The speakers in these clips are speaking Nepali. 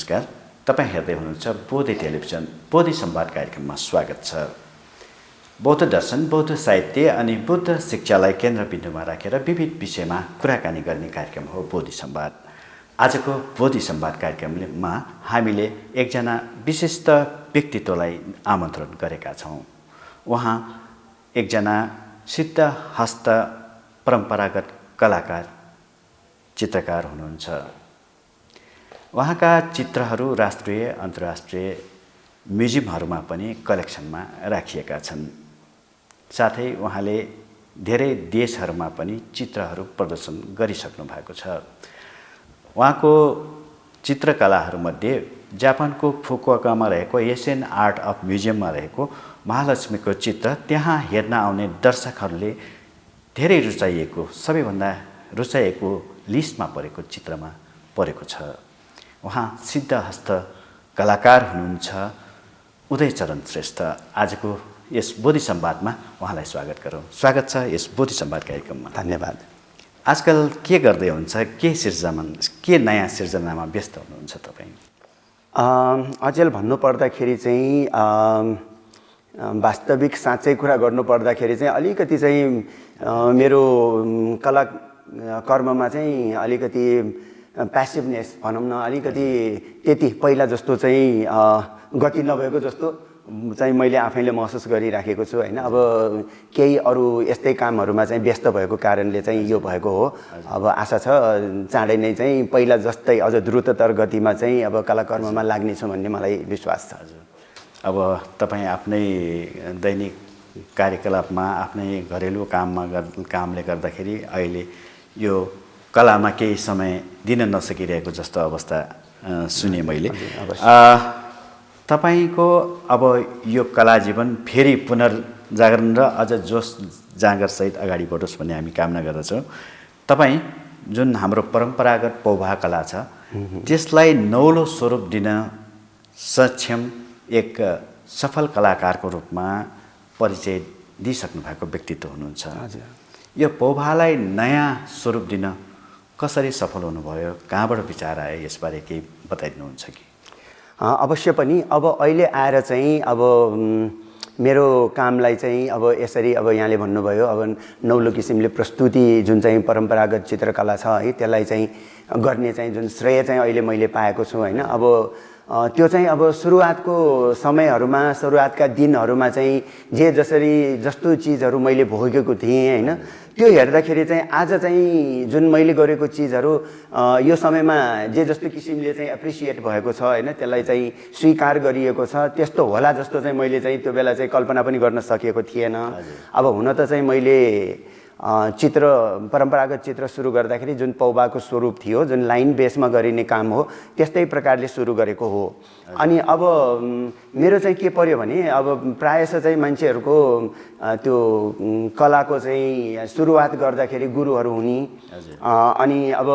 नमस्कार। तपाईँ हेर्दै हुनुहुन्छ बोधि टेलिभिजन बोधि संवाद कार्यक्रममा स्वागत छ। बौद्ध दर्शन, बौद्ध साहित्य अनि बुद्ध शिक्षालाई केन्द्रबिन्दुमा राखेर विविध विषयमा कुराकानी गर्ने कार्यक्रम हो बोधि संवाद। आजको बोधि संवाद कार्यक्रममा हामीले एकजना विशिष्ट व्यक्तित्वलाई आमन्त्रण गरेका छौँ। उहाँ एकजना सिद्धहस्त परम्परागत कलाकार, चित्रकार हुनुहुन्छ। उहाँका चित्रहरू राष्ट्रिय अन्तर्राष्ट्रिय म्युजियमहरूमा पनि कलेक्सनमा राखिएका छन्। साथै उहाँले धेरै देशहरूमा पनि चित्रहरू प्रदर्शन गरिसक्नु भएको छ। उहाँको चित्रकलाहरूमध्ये जापानको फुकुओकामा रहेको एसियन आर्ट अफ म्युजियममा रहेको महालक्ष्मीको चित्र त्यहाँ हेर्न आउने दर्शकहरूले धेरै रुचाइएको, सबैभन्दा रुचाइएको लिस्टमा परेको चित्रमा परेको छ। उहाँ सिद्धहस्त कलाकार हुनुहुन्छ उदयचरण श्रेष्ठ। आजको यस बोधि संवादमा उहाँलाई स्वागत गरौँ। स्वागत छ यस बोधि संवाद कार्यक्रममा। धन्यवाद। आजकल के गर्दै हुन्छ, के नयाँ सिर्जनामा व्यस्त हुनुहुन्छ तपाईँ? अचेल भन्नुपर्दाखेरि चाहिँ वास्तविक साँच्चै कुरा गर्नुपर्दाखेरि चाहिँ अलिकति चाहिँ मेरो कला कर्ममा चाहिँ अलिकति प्यासिभनेस भनौँ न, अलिकति त्यति पहिला जस्तो चाहिँ गति नभएको जस्तो चाहिँ मैले आफैले महसुस गरिराखेको छु होइन। अब केही अरू यस्तै कामहरूमा चाहिँ व्यस्त भएको कारणले चाहिँ यो भएको हो। अब आशा छ चाँडै नै चाहिँ पहिला जस्तै अझ द्रुततर गतिमा चाहिँ अब कलाकर्ममा लाग्नेछु भन्ने मलाई विश्वास छ। हजुर, अब तपाईँ आफ्नै दैनिक कार्यकलापमा, आफ्नै घरेलु कामले गर्दाखेरि अहिले यो कलामा केही समय दिन नसकिरहेको जस्तो अवस्था सुने मैले। तपाईको अब यो कला जीवन फेरि पुनर्जागरण र अझ जोस जाँगरसहित अगाडि बढोस् भन्ने हामी कामना गर्दछौँ। तपाईँ जुन हाम्रो परम्परागत पौभा कला छ त्यसलाई नौलो स्वरूप दिन सक्षम एक सफल कलाकारको रूपमा परिचय दिइसक्नु भएको व्यक्तित्व हुनुहुन्छ। यो पौभालाई नयाँ स्वरूप दिन कसरी सफल हुनुभयो, कहाँबाट विचार आयो, यसबारे केही बताइदिनुहुन्छ कि? अवश्य पनि। अब अहिले आएर चाहिँ अब मेरो कामलाई चाहिँ अब यसरी अब यहाँले भन्नुभयो अब नौलो किसिमले प्रस्तुति जुन चाहिँ परम्परागत चित्रकला छ है त्यसलाई चाहिँ गर्ने चाहिँ जुन श्रेय चाहिँ अहिले मैले पाएको छु होइन। अब त्यो चाहिँ अब सुरुवातको समयहरूमा, सुरुवातका दिनहरूमा चाहिँ जस्तो चिजहरू मैले भोगेको थिएँ होइन, त्यो हेर्दाखेरि चाहिँ आज चाहिँ जुन मैले गरेको चिजहरू यो समयमा जस्तो किसिमले चाहिँ एप्रिसिएट भएको छ होइन, त्यसलाई चाहिँ स्वीकार गरिएको छ, त्यस्तो होला जस्तो चाहिँ मैले चाहिँ त्यो बेला चाहिँ कल्पना पनि गर्न सकेको थिएन। अब हुन त चाहिँ मैले परम्परागत चित्र सुरु गर्दाखेरि जुन पौभाको स्वरूप थियो, जुन लाइन बेसमा गरिने काम हो, त्यस्तै प्रकारले सुरु गरेको हो। अनि अब मेरो चाहिँ के पर्यो भने अब प्रायः चाहिँ मान्छेहरूको त्यो कलाको चाहिँ सुरुवात गर्दाखेरि गुरुहरू हुने, अनि अब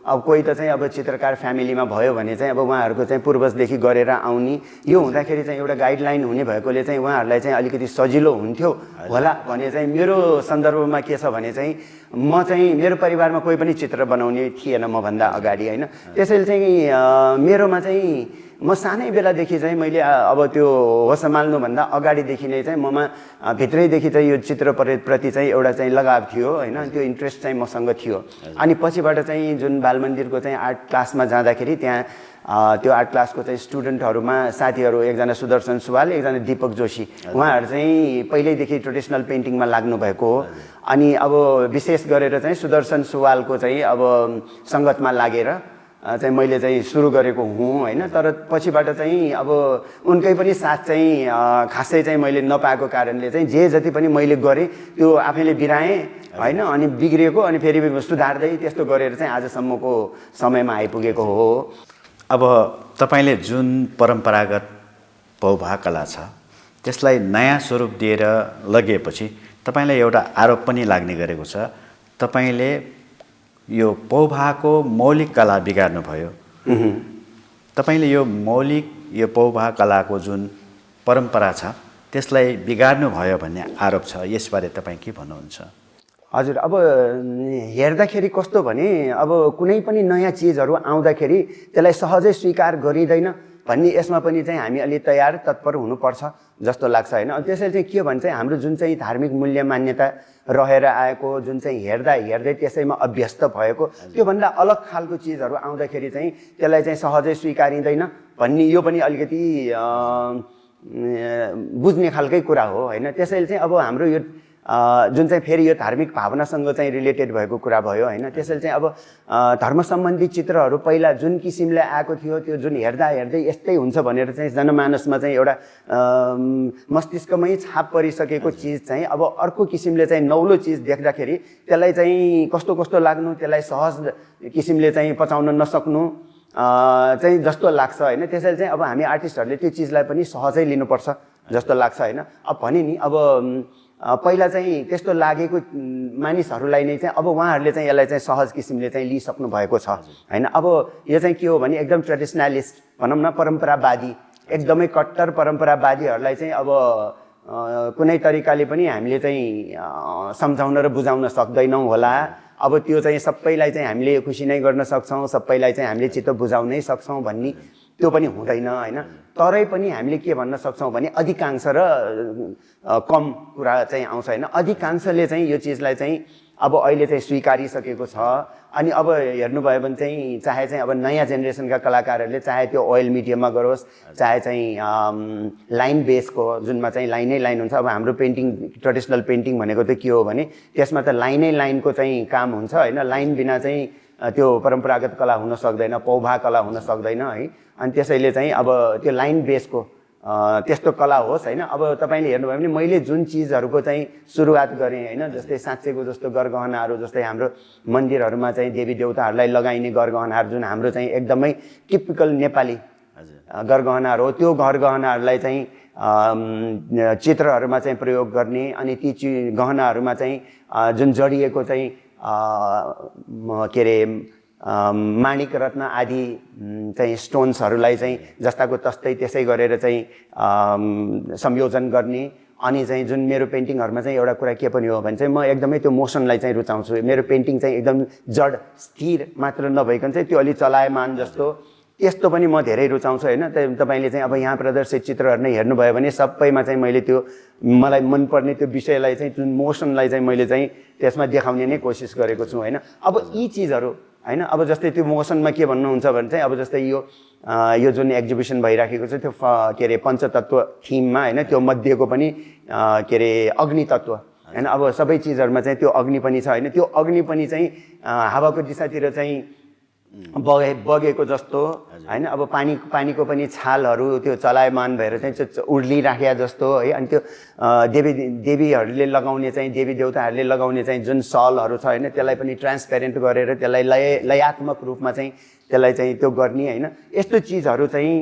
कोही त चाहिँ अब चित्रकार फ्यामिलीमा भयो भने चाहिँ अब उहाँहरूको चाहिँ पूर्वजदेखि गरेर आउने, यो हुँदाखेरि चाहिँ एउटा गाइडलाइन हुने भएकोले चाहिँ उहाँहरूलाई चाहिँ अलिकति सजिलो हुन्थ्यो होला भने चाहिँ मेरो सन्दर्भमा के छ भने चाहिँ म चाहिँ मेरो परिवारमा कोही पनि चित्र बनाउने थिएन मभन्दा अगाडि होइन। त्यसैले चाहिँ मेरोमा चाहिँ म सानै बेलादेखि चाहिँ मैले अब त्यो होस सम्हाल्नुभन्दा अगाडिदेखि नै चाहिँ ममा भित्रैदेखि चाहिँ यो चित्रप्रति चाहिँ एउटा चाहिँ लगाव थियो होइन, त्यो इन्ट्रेस्ट चाहिँ मसँग थियो। अनि पछिबाट चाहिँ जुन बालमन्दिरको चाहिँ आर्ट क्लासमा जाँदाखेरि त्यहाँ त्यो आर्ट क्लासको चाहिँ स्टुडेन्टहरूमा साथीहरू एकजना सुदर्शन सुवाल, एकजना दीपक जोशी, उहाँहरू चाहिँ पहिल्यैदेखि ट्रेडिसनल पेन्टिङमा लाग्नु भएको हो। अनि अब विशेष गरेर चाहिँ सुदर्शन सुवालको चाहिँ अब सङ्गतमा लागेर चाहिँ मैले चाहिँ सुरु गरेको हुँ होइन। तर पछिबाट चाहिँ अब उनकै पनि साथ चाहिँ खासै चाहिँ मैले नपाएको कारणले चाहिँ जति पनि मैले गरेँ त्यो आफैले बिराएँ होइन, अनि बिग्रिएको, अनि फेरि सुधार्दै त्यस्तो गरेर चाहिँ आजसम्मको समयमा आइपुगेको हो। अब तपाईँले जुन परम्परागत पौभा कला छ त्यसलाई नयाँ स्वरूप दिएर लगेपछि तपाईँलाई एउटा आरोप पनि लाग्ने गरेको छ, तपाईँले यो पौभाको मौलिक कला बिगार्नुभयो। तपाईँले यो पौभा कलाको जुन परम्परा छ त्यसलाई बिगार्नुभयो भन्ने आरोप छ, यसबारे तपाईँ के भन्नुहुन्छ? हजुर, अब हेर्दाखेरि कस्तो भने अब कुनै पनि नयाँ चिजहरू आउँदाखेरि त्यसलाई सहजै स्वीकार गरिँदैन भन्ने यसमा पनि चाहिँ हामी अलि तयार तत्पर हुनुपर्छ जस्तो लाग्छ होइन। अनि त्यसैले चाहिँ के भन्छ हाम्रो जुन चाहिँ धार्मिक मूल्य मान्यता रहेर आएको, जुन चाहिँ हेर्दा हेर्दै त्यसैमा अभ्यस्त भएको त्योभन्दा अलग खालको चिजहरू आउँदाखेरि चाहिँ त्यसलाई चाहिँ सहजै स्वीकारिँदैन भन्ने यो पनि अलिकति बुझ्ने खालकै कुरा हो होइन। त्यसैले चाहिँ अब हाम्रो यो जुन चाहिँ फेरि यो धार्मिक भावनासँग चाहिँ रिलेटेड भएको कुरा भयो होइन। त्यसैले चाहिँ अब धर्म सम्बन्धी चित्रहरू पहिला जुन किसिमले आएको थियो त्यो जुन हेर्दा हेर्दै यस्तै हुन्छ भनेर चाहिँ जनमानसमा चाहिँ एउटा मस्तिष्कमै छाप परिसकेको चिज चाहिँ अब अर्को किसिमले चाहिँ नौलो चिज देख्दाखेरि त्यसलाई चाहिँ कस्तो कस्तो लाग्नु, त्यसलाई सहज किसिमले चाहिँ पचाउन नसक्नु चाहिँ जस्तो लाग्छ होइन। त्यसैले चाहिँ अब हामी आर्टिस्टहरूले त्यो चिजलाई पनि सहजै लिनुपर्छ जस्तो लाग्छ होइन। अब भने नि अब पहिला चाहिँ त्यस्तो लागेको मानिसहरूलाई नै चाहिँ अब उहाँहरूले चाहिँ यसलाई चाहिँ सहज किसिमले चाहिँ लिइसक्नु भएको छ होइन। अब यो चाहिँ के हो भने एकदम ट्रेडिसनलिस्ट भनौँ न, परम्परावादी, एकदमै कट्टर परम्परावादीहरूलाई चाहिँ अब कुनै तरिकाले पनि हामीले चाहिँ सम्झाउन र बुझाउन सक्दैनौँ होला। अब त्यो चाहिँ सबैलाई चाहिँ हामीले खुसी नै गर्न सक्छौँ, सबैलाई चाहिँ हामीले चित्त बुझाउनै सक्छौँ भन्ने त्यो पनि हुँदैन होइन। तरै पनि हामीले के भन्न सक्छौँ भने अधिकांश र कम कुरा चाहिँ आउँछ होइन। अधिकांशले चाहिँ यो चिजलाई चाहिँ अब अहिले चाहिँ स्वीकारिसकेको छ। अनि अब हेर्नुभयो भने चाहिँ चाहे चाहिँ अब नयाँ जेनेरेसनका कलाकारहरूले चाहे त्यो ओइल मिडियममा गरोस्, चाहे चाहिँ लाइन बेसको जुनमा चाहिँ लाइनै लाइन हुन्छ। अब हाम्रो पेन्टिङ, ट्रेडिसनल पेन्टिङ भनेको त के हो भने त्यसमा त लाइनै लाइनको चाहिँ काम हुन्छ होइन। लाइन बिना चाहिँ त्यो परम्परागत कला हुन सक्दैन, पौभा कला हुन सक्दैन है। अनि त्यसैले चाहिँ अब त्यो लाइन बेसको त्यस्तो कला होस् होइन। अब तपाईँले हेर्नुभयो भने मैले जुन चिजहरूको चाहिँ सुरुवात गरेँ होइन, जस्तै साँच्चैको जस्तो गरगहनाहरू, जस्तै हाम्रो मन्दिरहरूमा चाहिँ देवी देवताहरूलाई लगाइने गरगहनाहरू जुन हाम्रो चाहिँ एकदमै टिपिकल नेपाली गरगहनाहरू हो, त्यो गरगहनाहरूलाई चाहिँ चित्रहरूमा चाहिँ प्रयोग गर्ने अनि ती गहनाहरूमा चाहिँ जुन जडिएको चाहिँ के अरे माणिक रत्न आदि चाहिँ स्टोन्सहरूलाई चाहिँ जस्ताको तस्तै त्यसै गरेर चाहिँ संयोजन गर्ने। अनि चाहिँ जुन मेरो पेन्टिङहरूमा चाहिँ एउटा कुरा के पनि हो भने चाहिँ म एकदमै त्यो मोसनलाई चाहिँ रुचाउँछु। मेरो पेन्टिङ चाहिँ एकदम जड स्थिर मात्र नभइकन चाहिँ त्यो अलि चलायमान जस्तो त्यस्तो पनि म धेरै रुचाउँछु होइन। तपाईँले चाहिँ अब यहाँ प्रदर्शित चित्रहरू नै हेर्नुभयो भने सबैमा चाहिँ मैले त्यो मलाई मनपर्ने त्यो विषयलाई चाहिँ जुन मोसनलाई चाहिँ मैले चाहिँ त्यसमा देखाउने नै कोसिस गरेको छु होइन। अब यी चिजहरू होइन, अब जस्तै त्यो मोसनमा के भन्नुहुन्छ भने चाहिँ अब जस्तै यो जुन एक्जिबिसन भइराखेको छ त्यो के अरे पञ्चतत्व थिममा होइन, त्यो मध्येको पनि के अरे अग्नि तत्व होइन। अब सबै चिजहरूमा चाहिँ त्यो अग्नि पनि छ होइन। त्यो अग्नि पनि चाहिँ हावाको दिशातिर चाहिँ बगेको जस्तो होइन। अब पानीको पनि छालहरू त्यो चलायमान भएर चाहिँ उर्लिराखेका जस्तो है। अनि त्यो देवीहरूले लगाउने चाहिँ देवी देवताहरूले लगाउने चाहिँ जुन सलहरू छ होइन, त्यसलाई पनि ट्रान्सपेरेन्ट गरेर त्यसलाई लयात्मक रूपमा चाहिँ त्यसलाई चाहिँ त्यो गर्ने होइन। यस्तो चिजहरू चाहिँ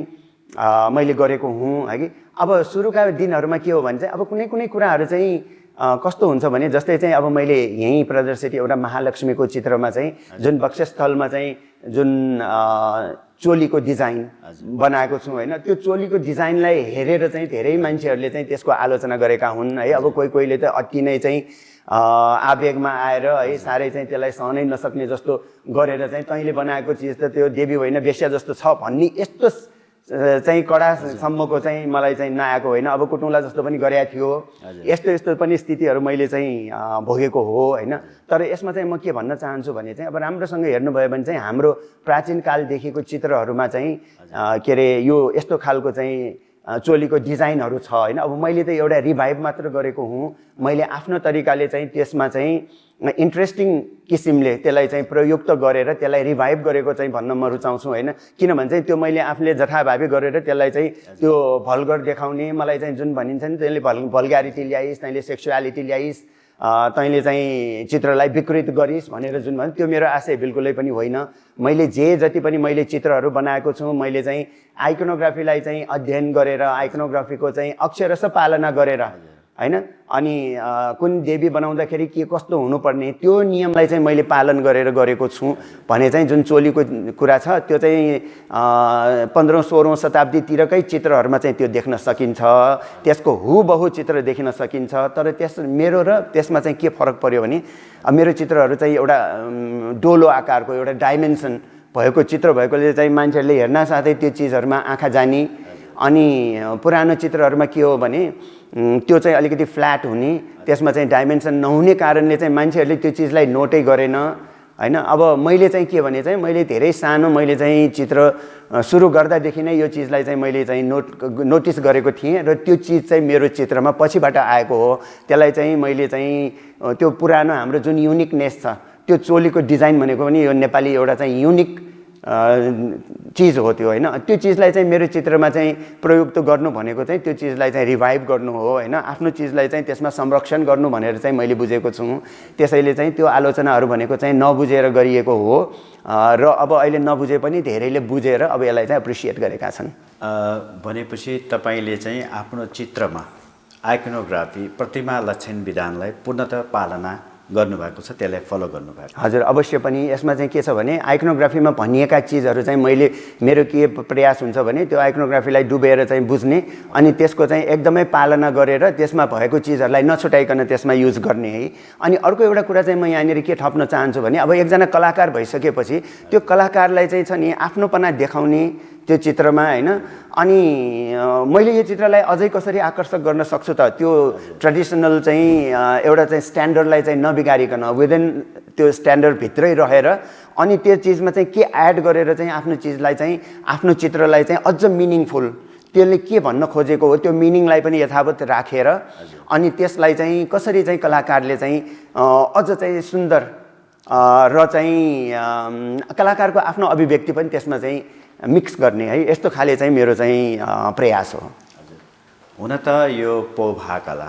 मैले गरेको हुँ है कि। अब सुरुका दिनहरूमा के हो भने चाहिँ अब कुनै कुनै कुराहरू चाहिँ कस्तो हुन्छ भने जस्तै चाहिँ अब मैले यहीँ प्रदर्शित एउटा महालक्ष्मीको चित्रमा चाहिँ जुन बक्षस्थलमा चाहिँ जुन चोलीको डिजाइन बनाएको छु होइन, त्यो चोलीको डिजाइनलाई हेरेर चाहिँ धेरै मान्छेहरूले चाहिँ त्यसको आलोचना गरेका हुन् है। अब कोही कोहीले त अति नै चाहिँ आवेगमा आएर है साह्रै चाहिँ त्यसलाई सहनै नसक्ने जस्तो गरेर चाहिँ तैँले बनाएको चिज त त्यो देवी होइन वेश्या जस्तो छ भन्ने यस्तो चाहिँ कडासम्मको चाहिँ मलाई चाहिँ नआएको होइन। अब कुटुङ्ला जस्तो पनि गरेको थियो, यस्तो यस्तो पनि स्थितिहरू मैले चाहिँ भोगेको हो होइन। तर यसमा चाहिँ म के भन्न चाहन्छु भने चाहिँ अब राम्रोसँग हेर्नुभयो भने चाहिँ हाम्रो प्राचीन कालदेखिको चित्रहरूमा चाहिँ के अरे यो यस्तो खालको चाहिँ चोलीको डिजाइनहरू छ होइन। अब मैले त एउटा रिभाइभ मात्र गरेको हुँ। मैले आफ्नो तरिकाले चाहिँ त्यसमा चाहिँ इन्ट्रेस्टिङ किसिमले त्यसलाई चाहिँ प्रयुक्त गरेर त्यसलाई रिभाइभ गरेको चाहिँ भन्न म रुचाउँछु होइन। किनभने चाहिँ त्यो मैले आफूले जथाभावी गरेर त्यसलाई चाहिँ त्यो भल्गर देखाउने, मलाई चाहिँ जुन भनिन्छ नि त्यसले भल्ग्यारिटी ल्याइस्, तैँले सेक्सुअलिटी ल्याइस्, तैँले चाहिँ चित्रलाई विकृत गरिस् भनेर जुन भन्छ त्यो मेरो आशय बिल्कुलै पनि होइन। मैले जति पनि मैले चित्रहरू बनाएको छु मैले चाहिँ आइकोनोग्राफीलाई चाहिँ अध्ययन गरेर आइकोनोग्राफीको चाहिँ अक्षरशः पालना गरेर होइन। अनि कुन देवी बनाउँदाखेरि के कस्तो हुनुपर्ने त्यो नियमलाई चाहिँ मैले पालन गरेर गरेको छु भने चाहिँ जुन चोलीको कुरा छ त्यो चाहिँ 15औं 16औं शताब्दीतिरकै चित्रहरूमा चाहिँ त्यो देख्न सकिन्छ, त्यसको हुबहु चित्र देखिन सकिन्छ। तर मेरो र त्यसमा चाहिँ के फरक पर्यो भने मेरो चित्रहरू चाहिँ एउटा डोलो आकारको एउटा डाइमेन्सन भएको चित्र भएकोले चाहिँ मान्छेहरूले हेर्न साथै त्यो चिजहरूमा आँखा जाने। अनि पुरानो चित्रहरूमा के हो भने त्यो चाहिँ अलिकति फ्ल्याट हुने, त्यसमा चाहिँ डाइमेन्सन नहुने कारणले चाहिँ मान्छेहरूले त्यो चिजलाई नोटै गरेन, होइन। अब मैले चाहिँ के भने चाहिँ मैले धेरै सानो मैले चाहिँ चित्र सुरु गर्दादेखि नै यो चिजलाई चाहिँ मैले चाहिँ नोटिस गरेको थिएँ र त्यो चिज चाहिँ मेरो चित्रमा पछिबाट आएको हो। त्यसलाई चाहिँ मैले चाहिँ त्यो पुरानो हाम्रो जुन युनिकनेस छ, त्यो चोलीको डिजाइन भनेको पनि यो नेपाली एउटा चाहिँ युनिक चिज हो त्यो, होइन। त्यो चिजलाई चाहिँ मेरो चित्रमा चाहिँ प्रयुक्त गर्नु भनेको चाहिँ त्यो चिजलाई चाहिँ रिभाइभ गर्नु हो, होइन। आफ्नो चिजलाई चाहिँ त्यसमा संरक्षण गर्नु भनेर चाहिँ मैले बुझेको छु। त्यसैले चाहिँ त्यो आलोचनाहरू भनेको चाहिँ नबुझेर गरिएको हो र अब अहिले नबुझे पनि धेरैले बुझेर अब यसलाई चाहिँ एप्रिसिएट गरेका छन्। भनेपछि तपाईँले चाहिँ आफ्नो चित्रमा आइकोनोग्राफी प्रतिमा लक्षण विधानलाई पूर्णतः पालना गर्नुभएको छ, त्यसलाई फलो गर्नुभएको? हजुर, अवश्य पनि। यसमा चाहिँ के छ भने आइकोनोग्राफीमा भनिएका चिजहरू चाहिँ मेरो के प्रयास हुन्छ भने त्यो आइकोनोग्राफीलाई डुबेर चाहिँ बुझ्ने अनि त्यसको चाहिँ एकदमै पालना गरेर त्यसमा भएको चिजहरूलाई नछुटाइकन त्यसमा युज गर्ने है। अनि अर्को एउटा कुरा चाहिँ म यहाँनिर के थप्न चाहन्छु भने अब एकजना कलाकार भइसकेपछि त्यो कलाकारलाई चाहिँ छ नि आफ्नोपना देखाउने त्यो चित्रमा, होइन। अनि मैले यो चित्रलाई अझै कसरी आकर्षक गर्न सक्छु त, त्यो ट्रेडिसनल चाहिँ एउटा चाहिँ स्ट्यान्डर्डलाई चाहिँ नबिगारिकन विदिन त्यो स्ट्यान्डर्डभित्रै रहेर अनि त्यो चिजमा चाहिँ के एड गरेर चाहिँ आफ्नो चिजलाई चाहिँ आफ्नो चित्रलाई चाहिँ अझ मिनिङफुल, त्यसले के भन्न खोजेको हो त्यो मिनिङलाई पनि यथावत राखेर अनि त्यसलाई चाहिँ कसरी चाहिँ कलाकारले चाहिँ अझ चाहिँ सुन्दर र चाहिँ कलाकारको आफ्नो अभिव्यक्ति पनि त्यसमा चाहिँ मिक्स गर्ने है, यस्तो खाले चाहिँ मेरो चाहिँ प्रयास हो। हुन त यो पौभा कला,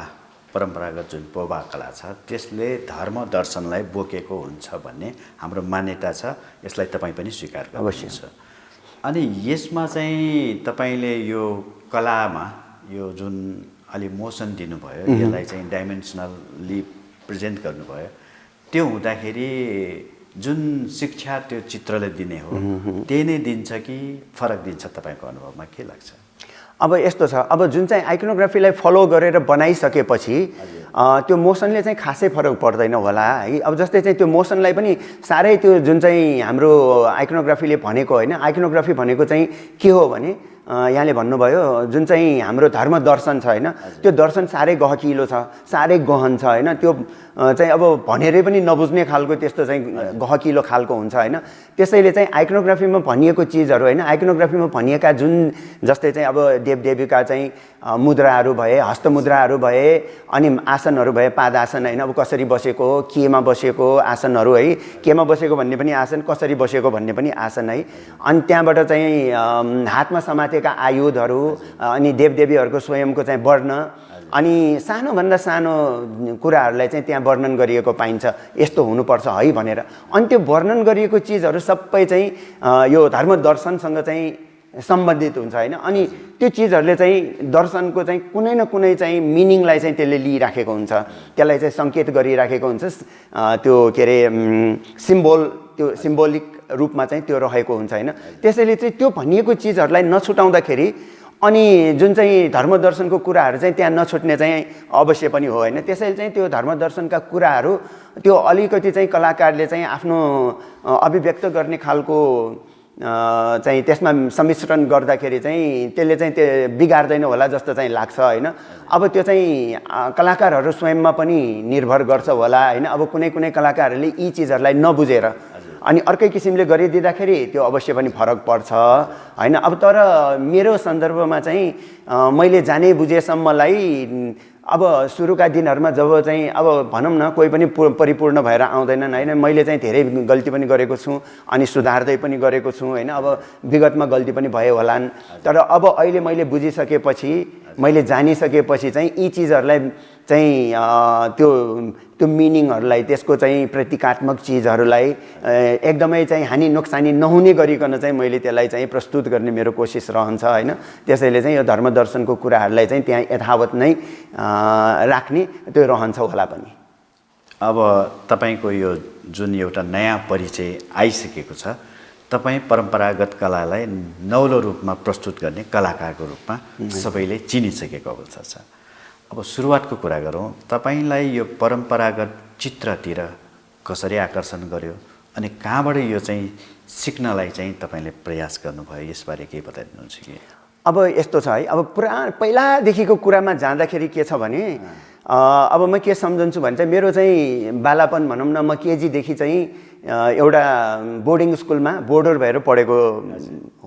परम्परागत जुन पौभा कला छ त्यसले धर्म दर्शनलाई बोकेको हुन्छ भन्ने हाम्रो मान्यता छ। यसलाई तपाईँ पनि स्वीकार गर्नुहुन्छ। अनि यसमा चाहिँ तपाईँले यो कलामा यो जुन अलि मोसन दिनुभयो, यसलाई चाहिँ डाइमेन्सनली प्रेजेन्ट गर्नुभयो, त्यो हुँदाखेरि जुन शिक्षा त्यो चित्रले दिने हो त्यही नै दिन्छ कि फरक दिन्छ? तपाईँको अनुभवमा के लाग्छ? अब यस्तो छ, अब जुन चाहिँ आइकोनोग्राफीलाई फलो गरेर बनाइसकेपछि त्यो मोसनले चाहिँ खासै फरक पर्दैन होला है। अब जस्तै चाहिँ त्यो मोसनलाई पनि साह्रै त्यो जुन चाहिँ हाम्रो आइकोनोग्राफीले भनेको, होइन। आइकोनोग्राफी भनेको चाहिँ के हो भने यहाँले भन्नुभयो जुन चाहिँ हाम्रो धर्म दर्शन छ, होइन, त्यो दर्शन साह्रै गहकिलो छ, साह्रै गहन छ, होइन। त्यो चाहिँ अब भनेरै पनि नबुझ्ने खालको त्यस्तो चाहिँ गहकिलो खालको हुन्छ, होइन। त्यसैले चाहिँ आइकोनोग्राफीमा भनिएको चिजहरू, होइन, आइकोनोग्राफीमा भनिएका जुन जस्तै चाहिँ अब देवदेवीका चाहिँ मुद्राहरू भए, हस्तमुद्राहरू भए, अनि आसनहरू भए, पादासन, होइन। अब कसरी बसेको, केमा बसेको आसनहरू है, केमा बसेको भन्ने पनि आसन, कसरी बसेको भन्ने पनि आसन है। अनि त्यहाँबाट चाहिँ हातमा समातेका आयुधहरू अनि देवदेवीहरूको स्वयंको चाहिँ वर्ण अनि सानोभन्दा सानो कुराहरूलाई चाहिँ त्यहाँ वर्णन गरिएको पाइन्छ, यस्तो हुनुपर्छ है भनेर। अनि त्यो वर्णन गरिएको चिजहरू सबै चाहिँ यो धर्म दर्शनसँग चाहिँ सम्बन्धित हुन्छ, होइन। अनि त्यो चिजहरूले चाहिँ दर्शनको चाहिँ कुनै न कुनै चाहिँ मिनिङलाई चाहिँ त्यसले लिइराखेको हुन्छ, त्यसलाई चाहिँ सङ्केत गरिराखेको हुन्छ, त्यो के अरे सिम्बोल, त्यो सिम्बोलिक रूपमा चाहिँ त्यो रहेको हुन्छ, होइन। त्यसैले चाहिँ त्यो भनिएको चिजहरूलाई नछुटाउँदाखेरि अनि जुन चाहिँ धर्मदर्शनको कुराहरू चाहिँ त्यहाँ नछुट्ने चाहिँ अवश्य पनि हो, होइन। त्यसैले चाहिँ त्यो धर्मदर्शनका कुराहरू त्यो अलिकति चाहिँ कलाकारले चाहिँ आफ्नो अभिव्यक्त गर्ने खालको चाहिँ त्यसमा सम्मिश्रण गर्दाखेरि चाहिँ त्यसले चाहिँ त्यो बिगार्दैन होला जस्तो चाहिँ लाग्छ, होइन। अब त्यो चाहिँ कलाकारहरू स्वयंमा पनि निर्भर गर्छ होला, होइन। अब कुनै कुनै कलाकारहरूले यी चिजहरूलाई नबुझेर अनि अर्कै किसिमले गरिदिँदाखेरि त्यो अवश्य पनि फरक पर्छ, होइन। अब तर मेरो सन्दर्भमा चाहिँ मैले जाने बुझेसम्मलाई अब सुरुका दिनहरूमा जब चाहिँ अब भनौँ न कोही पनि परिपूर्ण भएर आउँदैनन्, होइन। मैले चाहिँ धेरै गल्ती पनि गरेको छु अनि सुधार्दै पनि गरेको छु, होइन। अब विगतमा गल्ती पनि भए होलान्, तर अब अहिले मैले बुझिसकेपछि, मैले जानिसकेपछि चाहिँ यी चिजहरूलाई चाहिँ त्यो त्यो मिनिङहरूलाई त्यसको चाहिँ प्रतीकात्मक चिजहरूलाई एकदमै चाहिँ हानि नोक्सानी नहुने गरिकन चाहिँ मैले त्यसलाई चाहिँ प्रस्तुत गर्ने मेरो कोसिस रहन्छ होइन। त्यसैले चाहिँ यो धर्म दर्शनको कुराहरूलाई चाहिँ त्यहाँ यथावत नै राख्ने त्यो रहन्छ होला पनि। अब तपाईको यो जुन एउटा नयाँ परिचय आइसकेको छ, तपाईँ परम्परागत कलालाई नौलो रूपमा प्रस्तुत गर्ने कलाकारको रूपमा सबैले चिनिसकेको अवस्था छ। अब सुरुवातको कुरा गरौँ, तपाईँलाई यो परम्परागत चित्रतिर कसरी आकर्षण गर्यो अनि कहाँबाट यो चाहिँ सिक्नलाई चाहिँ तपाईँले प्रयास गर्नुभयो, यसबारे केही बताइदिनुहुन्छ कि? अब यस्तो छ है, अब पहिलादेखिको कुरामा जाँदाखेरि के छ भने अब म के सम्झन्छु भने चाहिँ मेरो चाहिँ बालापन भनौँ न, म केजीदेखि चाहिँ एउटा बोर्डिङ स्कुलमा बोर्डर भएर पढेको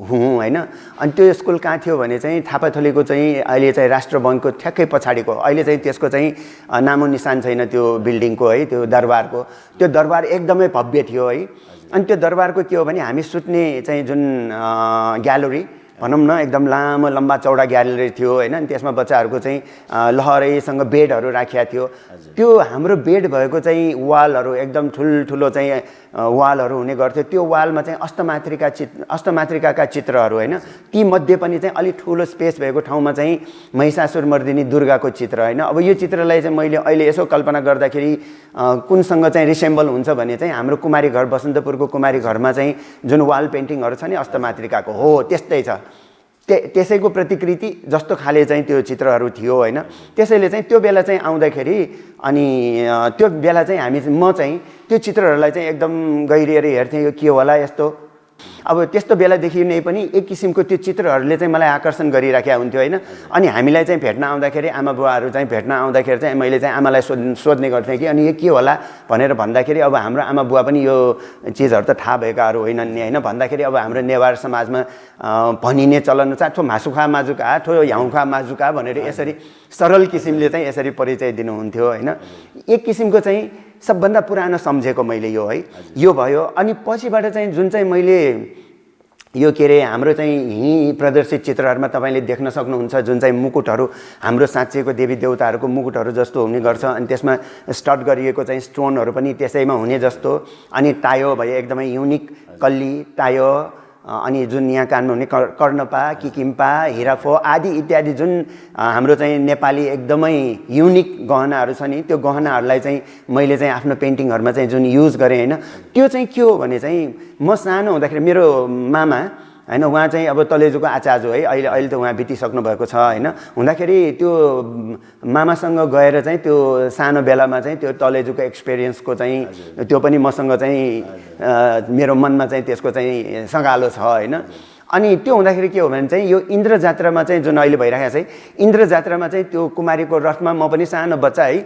हुँ होइन। अनि त्यो स्कुल कहाँ थियो भने चाहिँ थापाथलीको चाहिँ अहिले चाहिँ राष्ट्र बैङ्कको ठ्याक्कै पछाडिको, अहिले चाहिँ त्यसको चाहिँ नामो निशान छैन त्यो बिल्डिङको है, त्यो दरबारको। त्यो दरबार एकदमै भव्य थियो है। अनि त्यो दरबारको के हो भने हामी सुत्ने चाहिँ जुन ग्यालरी भनौँ न, एकदम लामो लम्बा चौडा ग्यालरी थियो होइन। अनि त्यसमा बच्चाहरूको चाहिँ लहरैसँग बेडहरू राखिया थियो। त्यो हाम्रो बेड भएको चाहिँ वालहरू एकदम ठुल्ठुलो चाहिँ वालहरू हुने गर्थ्यो। त्यो वालमा चाहिँ अष्टमातृकाका चित्रहरू होइन। ती मध्ये पनि चाहिँ अलिक ठुलो स्पेस भएको ठाउँमा चाहिँ महिषासुरमर्दिनी दुर्गाको चित्र होइन। अब यो चित्रलाई चाहिँ मैले अहिले यसो कल्पना गर्दाखेरि कुनसँग चाहिँ रिसेम्बल हुन्छ भने चाहिँ हाम्रो कुमारी घर, बसन्तपुरको कुमारी घरमा चाहिँ जुन वाल पेन्टिङहरू छ नि अष्टमातृकाको, हो त्यस्तै छ। त्यसैको प्रतिकृति जस्तो खाले चाहिँ त्यो चित्रहरू थियो होइन। त्यसैले चाहिँ त्यो बेला चाहिँ आउँदाखेरि अनि त्यो बेला चाहिँ म चाहिँ त्यो चित्रहरूलाई चाहिँ एकदम गहिरिएर हेर्थेँ, यो के होला यस्तो। अब त्यस्तो बेलादेखि नै पनि एक किसिमको त्यो चित्रहरूले चाहिँ मलाई आकर्षण गरिराखेका हुन्थ्यो होइन। अनि हामीलाई चाहिँ भेट्न आउँदाखेरि, आमा बुवाहरू चाहिँ भेट्न आउँदाखेरि चाहिँ मैले चाहिँ आमालाई सोध्ने गर्थेँ कि अनि यो के होला भनेर भन्दाखेरि अब हाम्रो आमा बुवा पनि यो चिजहरू त थाहा भएकाहरू होइनन् नि होइन। भन्दाखेरि अब हाम्रो नेवार समाजमा भनिने चलन छ, ठो मासुखा माजुका, ठो ह्याउखा माजुका भनेर यसरी सरल किसिमले चाहिँ यसरी परिचय दिनुहुन्थ्यो होइन। एक किसिमको चाहिँ सबभन्दा पुरानो सम्झेको मैले यो है, यो भयो। अनि पछिबाट चाहिँ जुन चाहिँ मैले यो के अरे हाम्रो चाहिँ यहीँ प्रदर्शित चित्रहरूमा तपाईँले देख्न सक्नुहुन्छ जुन चाहिँ मुकुटहरू हाम्रो साँच्चैको देवी देवताहरूको मुकुटहरू जस्तो हुने गर्छ। अनि त्यसमा स्टड गरिएको चाहिँ स्टोनहरू पनि त्यसैमा हुने जस्तो। अनि टायो भयो, एकदमै युनिक कल्ली टायो। अनि जुन यहाँ कानमा हुने कर्णपा, किकिम्पा, हिराफो आदि इत्यादि जुन हाम्रो चाहिँ नेपाली एकदमै युनिक गहनाहरू छ नि, त्यो गहनाहरूलाई चाहिँ मैले चाहिँ आफ्नो पेन्टिङहरूमा चाहिँ जुन युज गरेँ होइन। त्यो चाहिँ के हो भने चाहिँ म सानो हुँदाखेरि मेरो मामा होइन, उहाँ चाहिँ अब तलेजुको आचार्य है, अहिले त उहाँ बितिसक्नु भएको छ होइन। हुँदाखेरि त्यो मामासँग गएर चाहिँ त्यो सानो बेलामा चाहिँ त्यो तलेजुको एक्सपिरियन्सको चाहिँ त्यो पनि मसँग चाहिँ मेरो मनमा चाहिँ त्यसको चाहिँ सँगालो छ होइन। अनि त्यो हुँदाखेरि के हो भने चाहिँ यो इन्द्र जात्रामा चाहिँ जुन अहिले भइरहेको छ, इन्द्र जात्रामा चाहिँ त्यो कुमारीको रथमा म पनि सानो बच्चा है,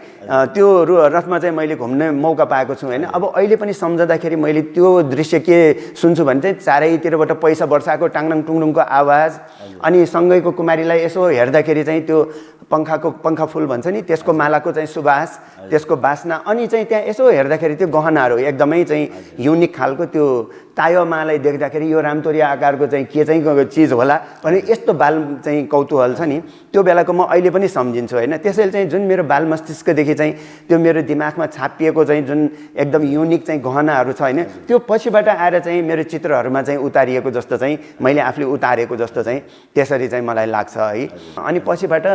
त्यो रथमा चाहिँ मैले घुम्ने मौका पाएको छु होइन। अब अहिले पनि सम्झँदाखेरि मैले त्यो दृश्य के सुन्छु भने चाहिँ चारैतिरबाट पैसा वर्षाको टाङटाङ टुङटुङको आवाज। अनि सँगैको कुमारीलाई यसो हेर्दाखेरि चाहिँ त्यो पङ्खा फुल भन्छ नि, त्यसको मालाको चाहिँ सुवास, त्यसको बास्ना। अनि चाहिँ त्यहाँ यसो हेर्दाखेरि त्यो गहनाहरू एकदमै चाहिँ युनिक खालको त्यो टायोमालाई देख्दाखेरि यो रामतोरिया आकारको चाहिँ के चाहिँ चिज होला भने यस्तो बाल चाहिँ कौतूहल छ नि, त्यो बेलाको म अहिले पनि सम्झिन्छु होइन। त्यसैले चाहिँ जुन मेरो बाल मस्तिष्कदेखि चाहिँ त्यो मेरो दिमागमा छापिएको चाहिँ जुन एकदम युनिक चाहिँ गहनाहरू छ होइन, त्यो पछिबाट आएर चाहिँ मेरो चित्रहरूमा चाहिँ उतारिएको जस्तो चाहिँ मैले आफूले उतारेको जस्तो चाहिँ त्यसरी चाहिँ मलाई लाग्छ है। अनि पछिबाट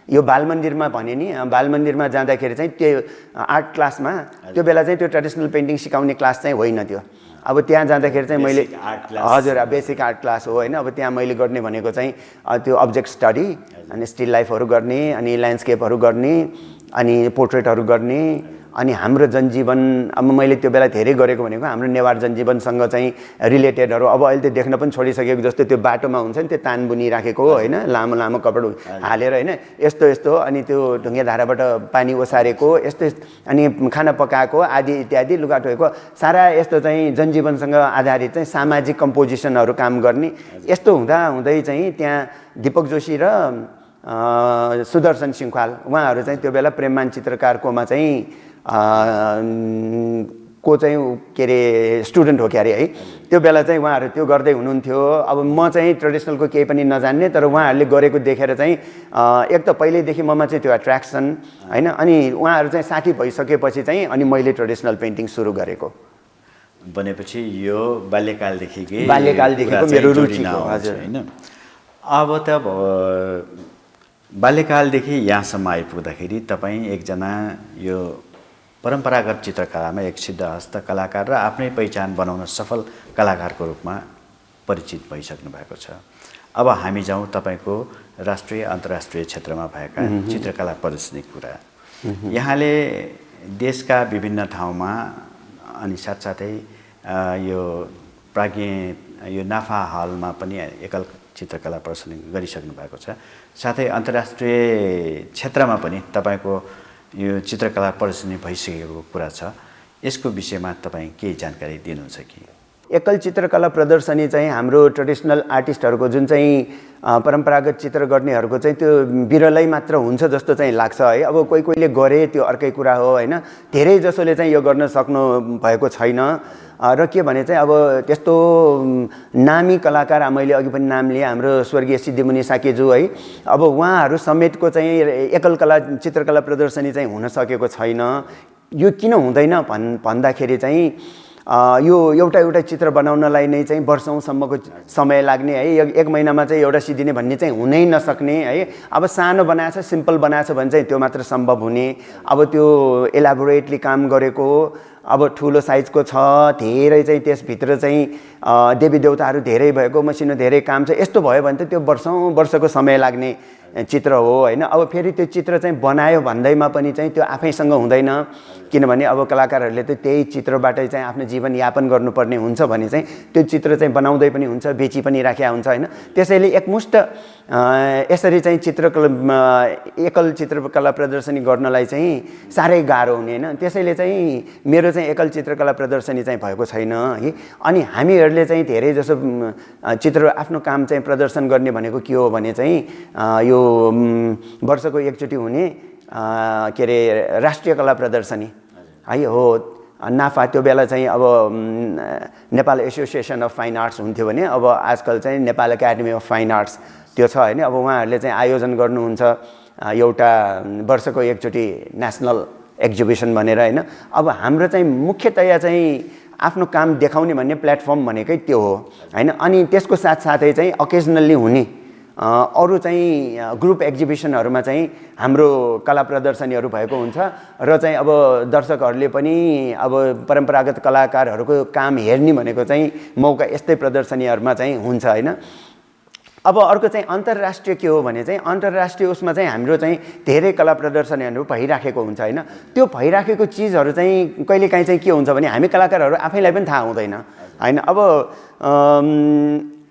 यो बालमन्दिरमा भने नि, बालमन्दिरमा जाँदाखेरि चाहिँ त्यो आर्ट क्लासमा त्यो बेला चाहिँ त्यो ट्रेडिसनल पेन्टिङ सिकाउने क्लास चाहिँ होइन त्यो। अब त्यहाँ जाँदाखेरि चाहिँ मैले हजुर बेसिक आर्ट क्लास हो होइन। अब त्यहाँ मैले गर्ने भनेको चाहिँ त्यो अब्जेक्ट स्टडी अनि स्टिल लाइफहरू गर्ने, अनि ल्यान्डस्केपहरू गर्ने, अनि पोर्ट्रेटहरू गर्ने। अनि हाम्रो जनजीवन अब मैले त्यो बेला धेरै गरेको भनेको हाम्रो नेवार जनजीवनसँग चाहिँ रिलेटेडहरू। अब अहिले त देख्न पनि छोडिसकेको जस्तो त्यो बाटोमा हुन्छ नि, त्यो तान बुनिराखेको होइन, लामो लामो कपडा हालेर होइन, यस्तो यस्तो। अनि त्यो ढुङ्गे धाराबाट पानी ओसारेको यस्तो, अनि खाना पकाएको आदि इत्यादि, लुगा धोएको, सारा यस्तो चाहिँ जनजीवनसँग आधारित चाहिँ सामाजिक कम्पोजिसनहरू काम गर्ने। यस्तो हुँदै चाहिँ त्यहाँ दीपक जोशी र सुदर्शन सिंहवाल उहाँहरू चाहिँ त्यो बेला प्रेम मानचित्रकारकोमा चाहिँ को चाहिँ के अरे स्टुडेन्ट हो क्या अरे है। त्यो बेला चाहिँ उहाँहरू त्यो गर्दै हुनुहुन्थ्यो। अब म चाहिँ ट्रेडिसनलको केही पनि नजान्ने, तर उहाँहरूले गरेको देखेर चाहिँ एक त पहिल्यैदेखि ममा चाहिँ त्यो एट्र्याक्सन होइन। अनि उहाँहरू चाहिँ साथी भइसकेपछि चाहिँ अनि मैले ट्रेडिसनल पेन्टिङ सुरु गरेको। भनेपछि यो बाल्यकालदेखिको मेरो रुचिको हजुर होइन। अब त बाल्यकालदेखि यहाँसम्म आइपुग्दाखेरि तपाईँ एकजना यो परम्परागत चित्रकलामा एक सिद्धहस्त कलाकार र आफ्नै पहिचान बनाउन सफल कलाकारको रूपमा परिचित भइसक्नु भएको छ। अब हामी जाउँ तपाईँको राष्ट्रिय अन्तर्राष्ट्रिय क्षेत्रमा भएका चित्रकला प्रदर्शनी कुरा। यहाँले देशका विभिन्न ठाउँमा अनि साथसाथै यो प्राज्ञ यो नाफा हलमा पनि एकल चित्रकला प्रदर्शनी गरिसक्नु भएको छ। साथै अन्तर्राष्ट्रिय क्षेत्रमा पनि तपाईँको यो चित्रकला प्रदर्शनी भइसकेको कुरा छ। यसको विषयमा तपाईँ केही जानकारी दिनुहुन्छ कि? एकल चित्रकला प्रदर्शनी चाहिँ हाम्रो ट्रेडिसनल आर्टिस्टहरूको जुन चाहिँ परम्परागत चित्र गर्नेहरूको चाहिँ त्यो बिरलै मात्र हुन्छ जस्तो चाहिँ लाग्छ है। अब कोही कोहीले गरे त्यो अर्कै कुरा हो होइन। धेरै जसोले चाहिँ यो गर्न सक्नु भएको छैन। र के भने चाहिँ अब त्यस्तो नामी कलाकार मैले अघि पनि नाम लिएँ, हाम्रो स्वर्गीय सिद्धिमुनि साकेजु है। अब उहाँहरू समेतको चाहिँ एकल चित्रकला प्रदर्शनी चाहिँ हुन सकेको छैन। यो किन हुँदैन भन्दाखेरि चाहिँ यो एउटा चित्र बनाउनलाई नै चाहिँ वर्षौंसम्मको समय लाग्ने है। एक महिनामा चाहिँ एउटा सिद्धिने भन्ने चाहिँ हुनै नसक्ने है। अब सानो बनाएछ, सिम्पल बनाएछ भने चाहिँ त्यो मात्र सम्भव हुने। अब त्यो एलाबोरेटली काम गरेको अब ठुलो साइजको छ, धेरै चाहिँ त्यसभित्र चाहिँ देवी देवताहरू धेरै भएको मसिनो धेरै काम छ। यस्तो भयो भने त त्यो वर्षको समय लाग्ने चित्र हो होइन। अब फेरि त्यो चित्र चाहिँ बनायो भन्दैमा पनि चाहिँ त्यो आफैसँग हुँदैन, किनभने अब कलाकारहरूले त त्यही चित्रबाटै चाहिँ आफ्नो जीवन यापन गर्नुपर्ने हुन्छ भने चाहिँ त्यो चित्र चाहिँ बनाउँदै पनि हुन्छ, बेची पनि राखेको हुन्छ होइन। त्यसैले एकमुष्ट यसरी चाहिँ एकल चित्रकला प्रदर्शनी गर्नलाई चाहिँ साह्रै गाह्रो हुने होइन। त्यसैले चाहिँ मेरो चाहिँ एकल चित्रकला प्रदर्शनी चाहिँ भएको छैन है। अनि हामीहरूले चाहिँ धेरै जसो चित्र आफ्नो काम चाहिँ प्रदर्शन गर्ने भनेको के हो भने चाहिँ यो वर्षको एकचोटि हुने के अरे राष्ट्रिय कला प्रदर्शनी है हो नाफा। त्यो बेला चाहिँ अब Nepal association of fine arts हुन्थ्यो भने अब आजकल चाहिँ Nepal academy of fine arts त्यो छ होइन। अब उहाँहरूले चाहिँ आयोजन गर्नुहुन्छ एउटा वर्षको एकचोटि नेसनल एक्जिबिसन भनेर होइन। अब हाम्रो चाहिँ मुख्यतया चाहिँ आफ्नो काम देखाउने भन्ने प्लेटफर्म भनेकै त्यो हो होइन। अनि त्यसको साथसाथै चाहिँ अकेजनल्ली हुने अरू चाहिँ ग्रुप एक्जिबिसनहरूमा चाहिँ हाम्रो कला प्रदर्शनीहरू भएको हुन्छ र चाहिँ अब दर्शकहरूले पनि अब परम्परागत कलाकारहरूको काम हेर्ने भनेको चाहिँ मौका यस्तै प्रदर्शनीहरूमा चाहिँ हुन्छ होइन। अब अर्को चाहिँ अन्तर्राष्ट्रिय के हो भने चाहिँ अन्तर्राष्ट्रिय उसमा चाहिँ हाम्रो चाहिँ धेरै कला प्रदर्शनीहरू भइराखेको हुन्छ होइन। त्यो भइराखेको चिजहरू चाहिँ कहिलेकाहीँ चाहिँ के हुन्छ भने हामी कलाकारहरू आफैलाई पनि थाहा हुँदैन होइन। अब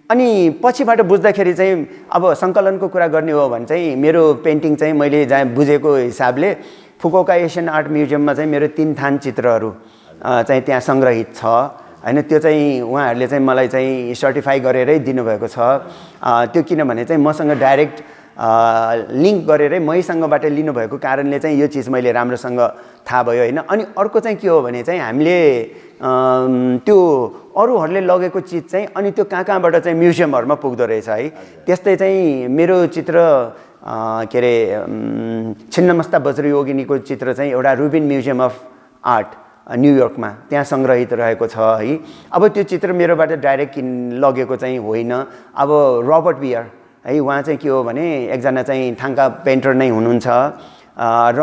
अनि पछिबाट बुझ्दाखेरि चाहिँ अब सङ्कलनको कुरा गर्ने हो भने चाहिँ मेरो पेन्टिङ चाहिँ मैले जहाँ बुझेको हिसाबले फुकुओका एसियन आर्ट म्युजियममा चाहिँ मेरो 3 थान चित्रहरू चाहिँ त्यहाँ सङ्ग्रहित छ होइन। त्यो चाहिँ उहाँहरूले चाहिँ मलाई चाहिँ सर्टिफाई गरेरै दिनुभएको छ त्यो, किनभने चाहिँ मसँग डाइरेक्ट लिङ्क गरेरै मैसँगबाट लिनुभएको कारणले चाहिँ यो चिज मैले राम्रोसँग थाहा भयो होइन। अनि अर्को चाहिँ के हो भने चाहिँ हामीले त्यो अरूहरूले लगेको चिज चाहिँ अनि त्यो कहाँबाट चाहिँ म्युजियमहरूमा पुग्दो रहेछ है। त्यस्तै चाहिँ मेरो चित्र के अरे छिन्नमस्ता वज्रयोगिनीको चित्र चाहिँ एउटा रुबिन म्युजियम अफ आर्ट न्युयोर्कमा त्यहाँ सङ्ग्रहित रहेको छ है। अब त्यो चित्र मेरोबाट डाइरेक्ट लगेको चाहिँ होइन। अब रबर्ट बियर है उहाँ चाहिँ के हो भने एकजना चाहिँ थाङ्का पेन्टर नै हुनुहुन्छ र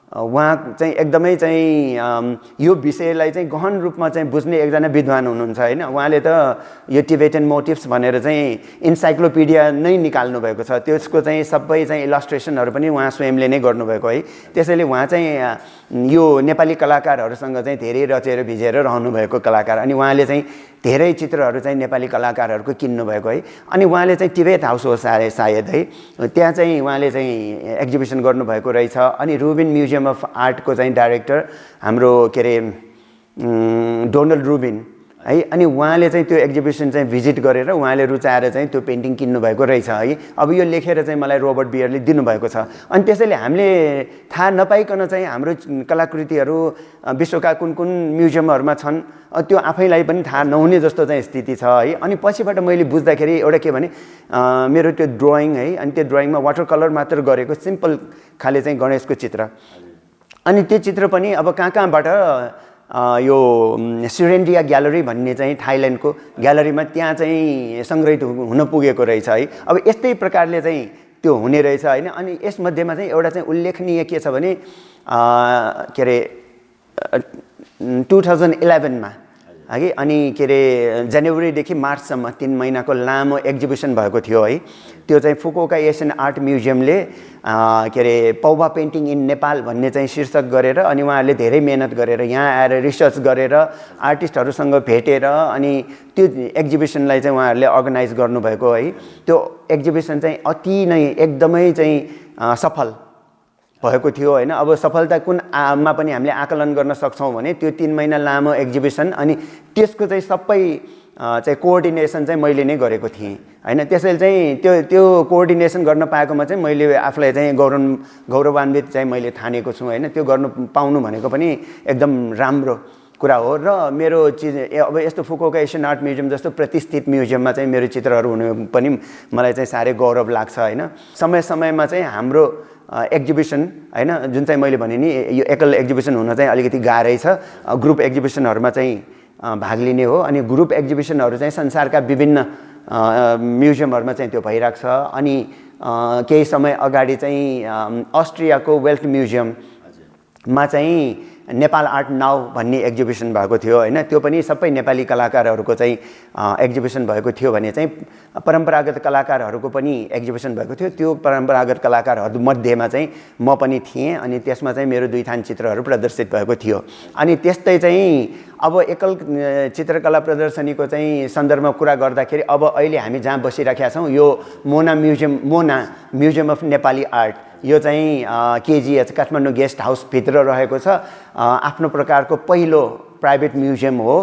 उहाँ चाहिँ एकदमै चाहिँ यो विषयलाई चाहिँ गहन रूपमा चाहिँ बुझ्ने एकजना विद्वान हुनुहुन्छ होइन। उहाँले त यो टिबेटन मोटिभ्स भनेर चाहिँ इन्साइक्लोपिडिया नै निकाल्नु भएको छ। त्यसको चाहिँ सबै चाहिँ इलस्ट्रेसनहरू पनि उहाँ स्वयंले नै गर्नुभएको है। त्यसैले उहाँ चाहिँ यो नेपाली कलाकारहरूसँग चाहिँ धेरै रचेर भिजेर रहनुभएको कलाकार। अनि उहाँले चाहिँ धेरै चित्रहरू चाहिँ नेपाली कलाकारहरूको किन्नुभएको है। अनि उहाँले चाहिँ टिबेट हाउस हो सायद है, त्यहाँ चाहिँ उहाँले चाहिँ एक्जिबिसन गर्नुभएको रहेछ। अनि रुबिन म्युजियम अफ आर्टको चाहिँ डाइरेक्टर हाम्रो के अरे डोनाल्ड रुबिन है। अनि उहाँले चाहिँ त्यो एक्जिबिसन चाहिँ भिजिट गरेर उहाँले रुचाएर चाहिँ त्यो पेन्टिङ किन्नुभएको रहेछ है। अब यो लेखेर चाहिँ मलाई रोबर्ट बियरले दिनुभएको छ। अनि त्यसैले हामीले थाहा नपाइकन चाहिँ हाम्रो कलाकृतिहरू विश्वका कुन कुन म्युजियमहरूमा छन् त्यो आफैलाई पनि थाहा नहुने जस्तो चाहिँ स्थिति छ है। अनि पछिबाट मैले बुझ्दाखेरि एउटा के भने मेरो त्यो ड्रइङ है, अनि त्यो ड्रइङमा वाटर कलर मात्र गरेको सिम्पल खाले चाहिँ गणेशको चित्र, अनि त्यो चित्र पनि अब कहाँबाट यो सिरेन्डिया ग्यालरी भन्ने चाहिँ थाइल्यान्डको ग्यालरीमा त्यहाँ चाहिँ सङ्ग्रहित हुन पुगेको रहेछ है। अब यस्तै प्रकारले चाहिँ त्यो हुने रहेछ होइन। अनि यसमध्येमा चाहिँ एउटा चाहिँ उल्लेखनीय के छ भने के अरे 2011मा है, अनि के अरे जनवरीदेखि मार्चसम्म 3 महिनाको लामो एक्जिबिसन भएको थियो है। त्यो चाहिँ फुकुओका एसियन आर्ट म्युजियमले के अरे पौभा पेन्टिङ इन नेपाल भन्ने चाहिँ शीर्षक गरेर, अनि उहाँहरूले धेरै मेहनत गरेर यहाँ आएर रिसर्च गरेर आर्टिस्टहरूसँग भेटेर अनि त्यो एक्जिबिसनलाई चाहिँ उहाँहरूले अर्गनाइज गर्नुभएको है। त्यो एक्जिबिसन चाहिँ अति नै एकदमै चाहिँ सफल भएको थियो होइन। अब सफलता कुन मा पनि हामीले आकलन गर्न सक्छौँ भने त्यो 3 महिना लामो एक्जिबिसन, अनि त्यसको चाहिँ सबै चाहिँ कोअर्डिनेसन चाहिँ मैले नै गरेको थिएँ होइन। त्यसैले चाहिँ त्यो कोअर्डिनेसन गर्न पाएकोमा चाहिँ मैले आफूलाई चाहिँ गौरवान्वित चाहिँ मैले ठानेको छु होइन। त्यो गर्नु पाउनु भनेको पनि एकदम राम्रो कुरा हो। र मेरो चिज अब यस्तो फुकुओका एसियन आर्ट म्युजियम जस्तो प्रतिष्ठित म्युजियममा चाहिँ मेरो चित्रहरू हुनु पनि मलाई चाहिँ साह्रै गौरव लाग्छ होइन। समय समयमा चाहिँ हाम्रो एक्जिबिसन होइन, जुन चाहिँ मैले भने नि यो एकल एक्जिबिसन हुन चाहिँ अलिकति गाह्रै छ। ग्रुप एक्जिबिसनहरूमा चाहिँ भाग लिने हो, अनि ग्रुप एक्जिबिसनहरू चाहिँ संसारका विभिन्न म्युजियमहरूमा चाहिँ त्यो भइरहेको छ। अनि केही समय अगाडि चाहिँ अस्ट्रियाको वेल्ट म्युजियममा चाहिँ नेपाल आर्ट नाउ भन्ने एक्जिबिसन भएको थियो होइन। त्यो पनि सबै नेपाली कलाकारहरूको चाहिँ एक्जिबिसन भएको थियो भने चाहिँ परम्परागत कलाकारहरूको पनि एक्जिबिसन भएको थियो। त्यो परम्परागत कलाकारहरूमध्येमा चाहिँ म पनि थिएँ, अनि त्यसमा चाहिँ मेरो 2 थान चित्रहरू प्रदर्शित भएको थियो। अनि त्यस्तै चाहिँ अब एकल चित्रकला प्रदर्शनीको चाहिँ सन्दर्भमा कुरा गर्दाखेरि अब अहिले हामी जहाँ बसिराखेका छौँ यो मोना म्युजियम अफ नेपाली आर्ट, यो चाहिँ केजिएच काठमाडौँ गेस्ट हाउसभित्र रहेको छ। आफ्नो प्रकारको पहिलो प्राइभेट म्युजियम हो।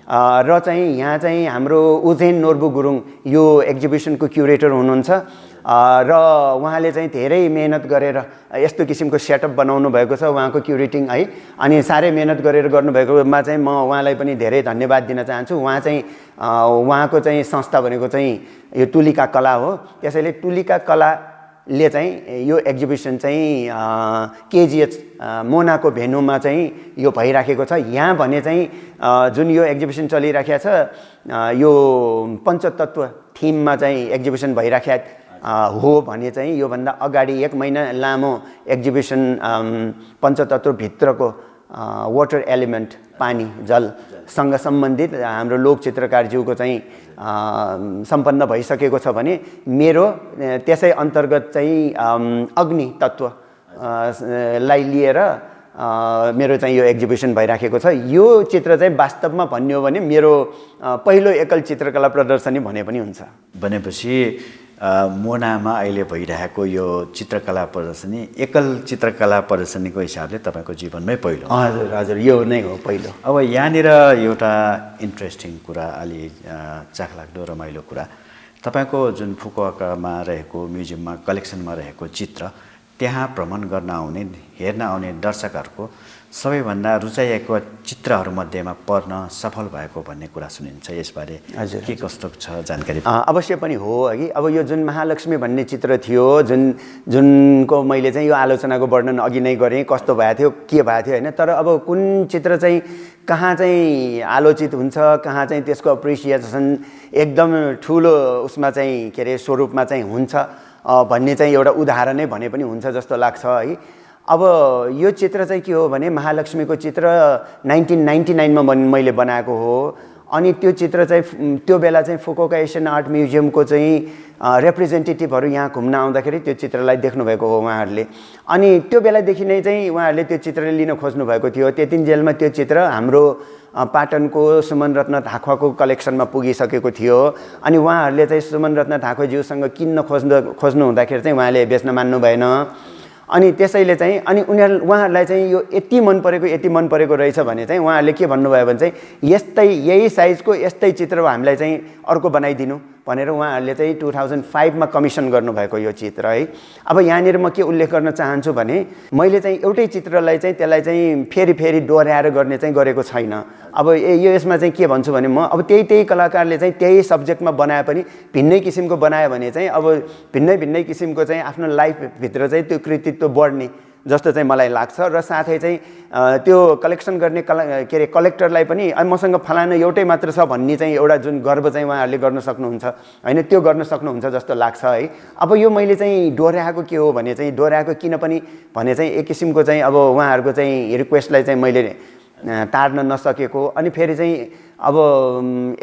र चाहिँ यहाँ चाहिँ हाम्रो उजेन नोर्बु गुरुङ यो एक्जिबिसनको क्युरेटर हुनुहुन्छ र उहाँले चाहिँ धेरै मेहनत गरेर यस्तो किसिमको सेटअप बनाउनु भएको छ उहाँको क्युरेटिङ है। अनि साह्रै मेहनत गरेर गर्नुभएकोमा चाहिँ म उहाँलाई पनि धेरै धन्यवाद दिन चाहन्छु। उहाँ चाहिँ उहाँको चाहिँ संस्था भनेको चाहिँ यो तुलिका कला हो। त्यसैले तुलिका कलाले चाहिँ यो एक्जिबिसन चाहिँ केजिएच मोनाको भेन्यूमा चाहिँ यो भइराखेको छ। यहाँ भने चाहिँ जुन यो एक्जिबिसन चलिराखेको छ यो पञ्चतत्व थिममा चाहिँ एक्जिबिसन भइराखेको हो भने चाहिँ योभन्दा अगाडि 1 महिना लामो एक्जिबिसन पञ्चतत्वभित्रको वाटर एलिमेन्ट पानी जलसँग सम्बन्धित हाम्रो लोकचित्रकारज्यूको चाहिँ सम्पन्न भइसकेको छ भने मेरो त्यसै अन्तर्गत चाहिँ अग्नि तत्व लाई लिएर मेरो चाहिँ यो एक्जिबिसन भइराखेको छ। यो चित्र चाहिँ वास्तवमा भन्ने हो भने मेरो पहिलो एकल चित्रकला प्रदर्शनी भने पनि हुन्छ। भनेपछि मोनामा अहिले भइरहेको यो चित्रकला प्रदर्शनी एकल चित्रकला प्रदर्शनीको हिसाबले तपाईँको जीवनमै पहिलो? हजुर हजुर, यो नै हो पहिलो। अब यहाँनिर एउटा इन्ट्रेस्टिङ कुरा, अलि चाखलाग्दो रमाइलो कुरा, तपाईँको जुन फुकुओकामा रहेको म्युजियममा कलेक्सनमा रहेको चित्र त्यहाँ भ्रमण गर्न आउने हेर्न आउने दर्शकहरूको सबैभन्दा रुचाइएको चित्रहरूमध्येमा पर्न सफल भएको भन्ने कुरा सुनिन्छ। यसबारे के कस्तो छ जानकारी? अवश्य पनि हो है। अब यो जुन महालक्ष्मी भन्ने चित्र थियो जुनको मैले चाहिँ यो आलोचनाको वर्णन अघि नै गरेँ, कस्तो भएको थियो के भएको थियो होइन। तर अब कुन चित्र चाहिँ कहाँ चाहिँ आलोचित हुन्छ, कहाँ चाहिँ त्यसको एप्रिसिएसन एकदम ठुलो उसमा चाहिँ के अरे स्वरूपमा चाहिँ हुन्छ भन्ने चाहिँ एउटा उदाहरणै भने पनि हुन्छ जस्तो लाग्छ है। अब यो चित्र चाहिँ के हो भने महालक्ष्मीको चित्र 1999 मा मैले बनाएको हो। अनि त्यो चित्र चाहिँ त्यो बेला चाहिँ फुकुओका एसियन आर्ट म्युजियमको चाहिँ रिप्रेजेन्टेटिभहरू यहाँ घुम्न आउँदाखेरि त्यो चित्रलाई देख्नुभएको हो उहाँहरूले। अनि त्यो बेलादेखि नै चाहिँ उहाँहरूले त्यो चित्र लिन खोज्नुभएको थियो। त्यतिन्जेलमा त्यो चित्र हाम्रो पाटनको सुमन रत्न धाखवाको कलेक्सनमा पुगिसकेको थियो। अनि उहाँहरूले चाहिँ सुमन रत्न धाखवाज्यूसँग किन्न खोज्नु हुँदाखेरि चाहिँ उहाँले बेच्न मान्नु भएन। अनि त्यसैले चाहिँ अनि उहाँहरूलाई चाहिँ यो यति मन परेको रहेछ भने चाहिँ उहाँहरूले के भन्नुभयो भने चाहिँ यही साइजको यस्तै चित्र हामीलाई चाहिँ अर्को बनाइदिनु भनेर उहाँहरूले चाहिँ 2005मा कमिसन गर्नुभएको यो चित्र है। अब यहाँनिर म के उल्लेख गर्न चाहन्छु भने मैले चाहिँ एउटै चित्रलाई चाहिँ त्यसलाई चाहिँ फेरि दोहोऱ्याएर गर्ने चाहिँ गरेको छैन। अब यो यसमा चाहिँ के भन्छु भने म अब त्यही कलाकारले चाहिँ त्यही सब्जेक्टमा बनाए पनि भिन्नै किसिमको बनायो भने चाहिँ अब भिन्नै किसिमको चाहिँ आफ्नो लाइफभित्र चाहिँ त्यो कृतित्व बढ्ने जस्तो चाहिँ मलाई लाग्छ र साथै चाहिँ त्यो कलेक्सन गर्ने कलेक्टरलाई पनि मसँग फलाना एउटै मात्र छ भन्ने चाहिँ एउटा जुन गर्व चाहिँ उहाँहरूले गर्न सक्नुहुन्छ हैन, त्यो गर्न सक्नुहुन्छ जस्तो लाग्छ है। अब यो मैले चाहिँ दोहोऱ्याएको के हो भने चाहिँ दोहोऱ्याएको किन पनि भने चाहिँ एक किसिमको चाहिँ अब उहाँहरूको चाहिँ रिक्वेस्टलाई चाहिँ मैले टार्न नसकेको अनि फेरि चाहिँ अब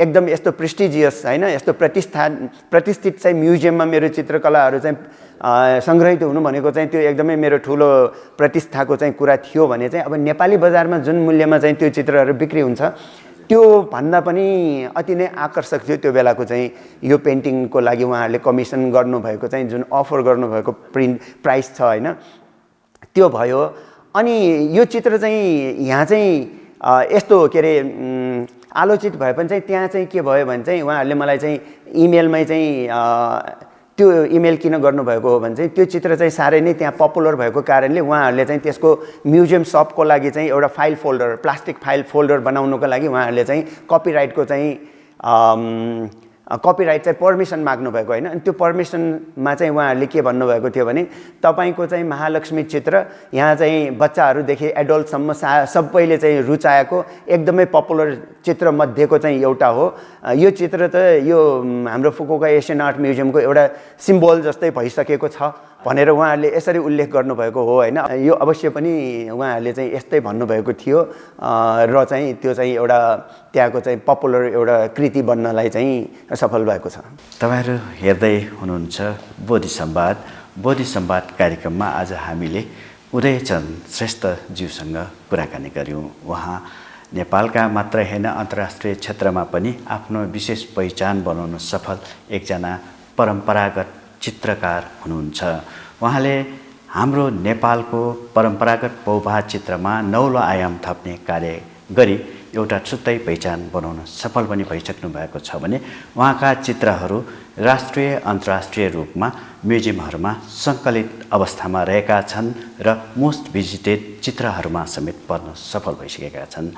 एकदम यस्तो प्रेस्टिजियस हैन, यस्तो प्रतिष्ठित चाहिँ म्युजियममा मेरो चित्रकलाहरू चाहिँ सङ्ग्रहित हुनु भनेको चाहिँ त्यो एकदमै मेरो ठुलो प्रतिष्ठाको चाहिँ कुरा थियो भने चाहिँ अब नेपाली बजारमा जुन मूल्यमा चाहिँ त्यो चित्रहरू बिक्री हुन्छ त्यो भन्दा पनि अति नै आकर्षक थियो त्यो बेलाको चाहिँ यो पेन्टिङको लागि उहाँहरूले कमिसन गर्नुभएको चाहिँ जुन अफर गर्नुभएको प्राइस छ हैन, त्यो भयो। अनि यो चित्र चाहिँ यहाँ चाहिँ यस्तो के अरे आलोचित भए पनि चाहिँ त्यहाँ चाहिँ के भयो भने चाहिँ उहाँहरूले मलाई चाहिँ इमेलमै चाहिँ त्यो इमेल किन गर्नुभएको हो भने चाहिँ त्यो चित्र चाहिँ साह्रै नै त्यहाँ पपुलर भएको कारणले उहाँहरूले चाहिँ त्यसको म्युजियम सपको लागि चाहिँ एउटा प्लास्टिक फाइल फोल्डर बनाउनुको लागि उहाँहरूले चाहिँ कपिराइटको चाहिँ कपिराइट चाहिँ पर्मिसन माग्नुभएको होइन। अनि त्यो पर्मिसनमा चाहिँ उहाँहरूले के भन्नुभएको थियो भने तपाईँको चाहिँ महालक्ष्मी चित्र यहाँ चाहिँ बच्चाहरूदेखि एडल्टसम्म सबैले चाहिँ रुचाएको एकदमै पपुलर चित्र मध्येको चाहिँ एउटा हो। यो चित्र त यो हाम्रो फुकुओका एसियन आर्ट म्युजियमको एउटा सिम्बल जस्तै भइसकेको छ भनेर उहाँहरूले यसरी उल्लेख गर्नुभएको हो हैन। यो अवश्य पनि उहाँहरूले चाहिँ यस्तै भन्नुभएको थियो र चाहिँ त्यो चाहिँ एउटा त्यहाँको चाहिँ पपुलर एउटा कृति बन्नलाई चाहिँ सफल भएको छ। तपाईहरु हेर्दै हुनुहुन्छ बोधि संवाद कार्यक्रममा आज हामीले उदयचन्द्र श्रेष्ठज्यूसँग कुराकानी गर्यौं। उहाँ नेपालका मात्र हैन अन्तर्राष्ट्रिय क्षेत्रमा पनि आफ्नो विशेष पहिचान बनाउन सफल एकजना परम्परागत चित्रकार हुनुहुन्छ। उहाँले हाम्रो नेपालको परम्परागत पौभा चित्रमा नौलो आयाम थप्ने कार्य गरी एउटा छुट्टै पहिचान बनाउन सफल पनि भइसक्नु भएको छ भने उहाँका चित्रहरू राष्ट्रिय अन्तर्राष्ट्रिय रूपमा म्युजियमहरूमा सङ्कलित अवस्थामा रहेका छन् र मोस्ट भिजिटेड चित्रहरूमा समेत पर्न सफल भइसकेका छन्।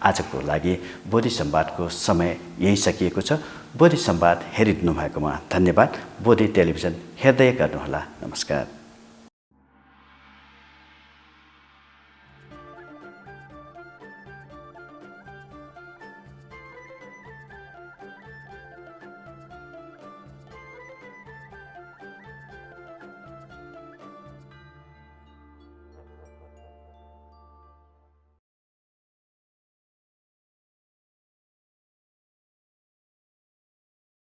आजको लागि बोधि संवादको समय यही सकिएको छ। बोधि संवाद हेरिदिनु भएकोमा धन्यवाद। बोधि टेलिभिजन हेर्दै गर्नुहोला। नमस्कार।